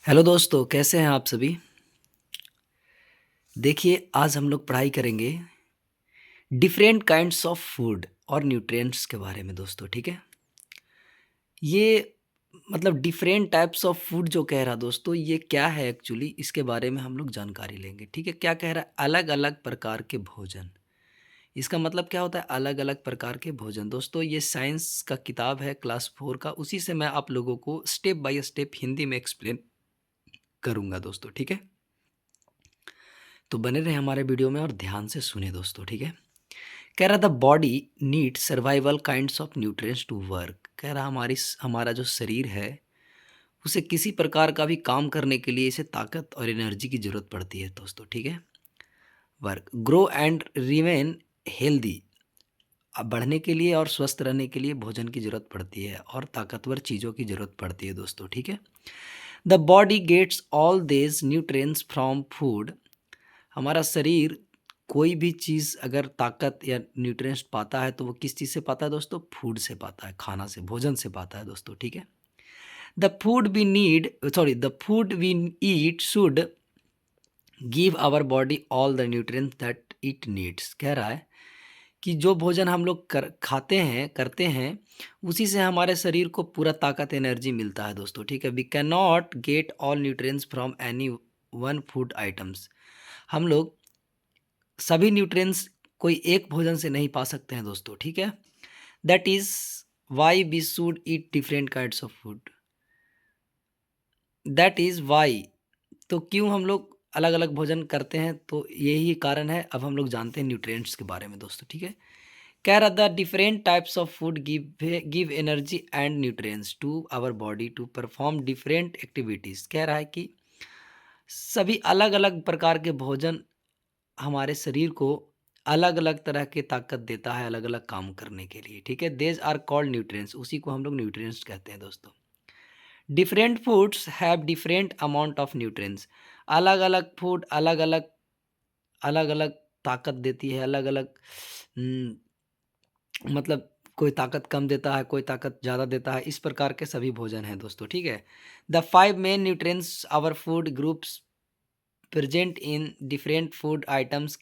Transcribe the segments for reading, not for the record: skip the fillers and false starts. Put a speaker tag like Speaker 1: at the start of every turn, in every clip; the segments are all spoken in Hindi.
Speaker 1: हेलो दोस्तों, कैसे हैं आप सभी। देखिए, आज हम लोग पढ़ाई करेंगे डिफरेंट काइंड्स ऑफ फूड और न्यूट्रिएंट्स के बारे में दोस्तों। ठीक है, ये मतलब डिफरेंट टाइप्स ऑफ फूड जो कह रहा दोस्तों, ये क्या है एक्चुअली, इसके बारे में हम लोग जानकारी लेंगे। ठीक है, क्या कह रहा है, अलग अलग प्रकार के भोजन। इसका मतलब क्या होता है, अलग अलग प्रकार के भोजन। दोस्तों, ये साइंस का किताब है क्लास 4 का, उसी से मैं आप लोगों को स्टेप बाय स्टेप हिंदी में एक्सप्लेन करूंगा दोस्तों। ठीक है, तो बने रहे हमारे वीडियो में और ध्यान से सुने दोस्तों। ठीक है, कह रहा the body need survival kinds of nutrients to work. कह रहा हमारा जो शरीर है, उसे किसी प्रकार का भी काम करने के लिए इसे ताकत और एनर्जी की ज़रूरत पड़ती है दोस्तों। ठीक है, work grow and remain healthy. अब बढ़ने के लिए और स्वस्थ रहने के लिए भोजन की ज़रूरत पड़ती है और ताकतवर चीज़ों की ज़रूरत पड़ती है दोस्तों। ठीक है, the body gets all this nutrients from food. हमारा शरीर कोई भी चीज़ अगर ताकत या न्यूट्रिएंट्स पाता है तो वो किस चीज़ से पाता है दोस्तों, फूड से पाता है, खाना से, भोजन से पाता है दोस्तों। ठीक है, the food we eat should give our body all the nutrients that it needs. कह रहा है कि जो भोजन हम लोग खाते हैं, करते हैं, उसी से हमारे शरीर को पूरा ताकत एनर्जी मिलता है दोस्तों। ठीक है, we can not get all nutrients from any one food items. हम लोग सभी न्यूट्रिएंट्स कोई एक भोजन से नहीं पा सकते हैं दोस्तों। ठीक है, that is why we should eat different kinds of food. That is why, तो क्यों हम लोग अलग अलग भोजन करते हैं, तो यही कारण है। अब हम लोग जानते हैं न्यूट्रिएंट्स के बारे में दोस्तों। ठीक है, कह रहा था different types of food give energy and nutrients to our body to perform different activities. कह रहा है कि सभी अलग अलग प्रकार के भोजन हमारे शरीर को अलग अलग तरह के ताकत देता है, अलग अलग काम करने के लिए। ठीक है, देज आर कॉल्ड न्यूट्रिएंट्स, उसी को हम लोग न्यूट्रिएंट्स कहते हैं दोस्तों। Different foods have different amount of nutrients. अलग अलग फूड अलग अलग अलग अलग ताकत देती है, अलग अलग मतलब कोई ताकत कम देता है, कोई ताकत ज़्यादा देता है, इस प्रकार के सभी भोजन हैं दोस्तों। ठीक है, the 5 main nutrients our food groups present in different food items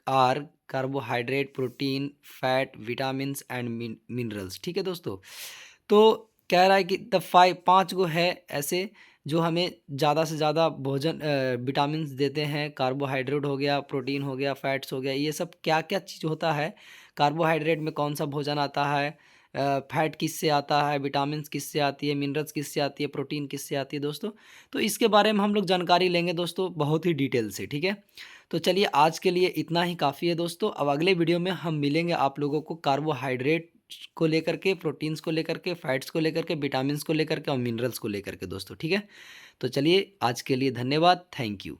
Speaker 1: are carbohydrate, protein, fat, vitamins and minerals. ठीक है दोस्तों, तो कह रहा है कि द 5 गो है ऐसे जो हमें ज़्यादा से ज़्यादा भोजन विटामिन्स देते हैं। कार्बोहाइड्रेट हो गया, प्रोटीन हो गया, फैट्स हो गया, ये सब क्या क्या चीज़ होता है। कार्बोहाइड्रेट में कौन सा भोजन आता है, फैट किससे आता है, विटामिन्स किससे आती है, मिनरल्स किससे आती है, प्रोटीन किससे आती है दोस्तों। तो इसके बारे में हम लोग जानकारी लेंगे दोस्तों बहुत ही डिटेल से। ठीक है, तो चलिए आज के लिए इतना ही काफ़ी है दोस्तों। अब अगले वीडियो में हम मिलेंगे आप लोगों को कार्बोहाइड्रेट को लेकर के, प्रोटीन्स को लेकर के, फैट्स को लेकर के, विटामिन्स को लेकर के और मिनरल्स को लेकर के दोस्तों। ठीक है, तो चलिए आज के लिए धन्यवाद, थैंक यू।